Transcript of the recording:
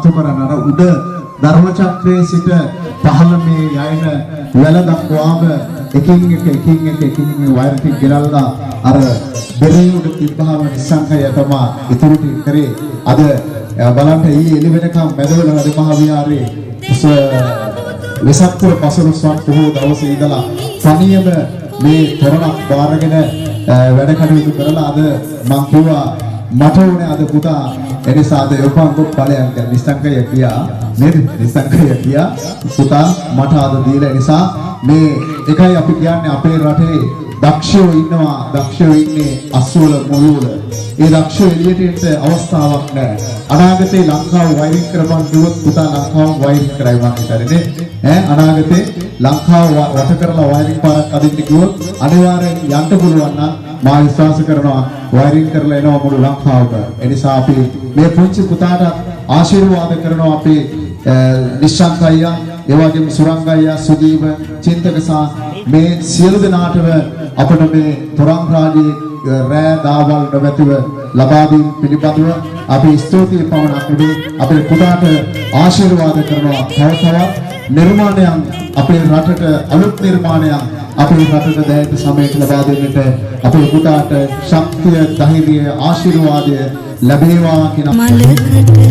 කරන අර උඩ ධර්ම චක්‍රයේ සිට පහළ මේ යයින වැල දක්වාම එකින් එක වයර් ටික ගෙනල්ලා අර බෙරේ උඩ තිබ්බහම නිසංකය තමයි ඉතුරු ටික කරේ. අද බලන්න ඊයේ එළි වෙනකම් මැදවල රජ මහ විහාරයේ වෙසක් පුර පසළොස්වක් පොහොය දවසේ ඉඳලා තනියම මේ තොරණක් බාරගෙන වැඩ කටයුතු කරලා අද මං කිව්වා මට ඕනේ අද පුතා එනිසා අද උපංගොත් ඵලයන් ගැන නිසංකය කියා නේද නිසංකය කියා පුතා මට අද දීලා නිසා මේ එකයි අපි කියන්නේ අපේ රටේ දක්ෂයෝ ඉන්නවා දක්ෂයෝ ඉන්නේ අස්වල මොළුවල ඒ දක්ෂයෝ එළියට එන්න අවස්ථාවක් නැහැ අනාගතේ ලංකාව වෛරින් කරපන් කිව්වොත් පුතා ලංකාව වෛරින් කරයි මං හිතන්නේ අනාගතේ ලංකාව වට කරලා වෛරින් පාරක් අදින්න කිව්වොත් අනිවාර්යෙන් යන්න පුළුවන් නම් මා විශ්වාස කරනවා වෛරින් කරලා එනවා මුළු ලංකාවට එනිසා අපි මේ පුංචි පුතාට ආශිර්වාද කරනවා අපි නිශ්ශංක අයියා ඒ වගේම සුරංග අයියා සුදීප චින්තක සහ මේ සියලු දෙනාටම අපිට මේ තොරන් රාජයේ රෑ දාවල් නොමැතිව ලබා දීම පිළිබඳව අපි ස්තුතියි පවණක් නෙවෙයි අපේ පුතාට ආශිර්වාද කරනවා තව නිර්මාණයන් අපේ රටට අලුත් නිර්මාණයන් අපේ රටට දැයට සමයට ලබා දෙන්නට අපේ පුතාට ශක්තිය ධෛර්යය ආශිර්වාදය ලැබේවා කියන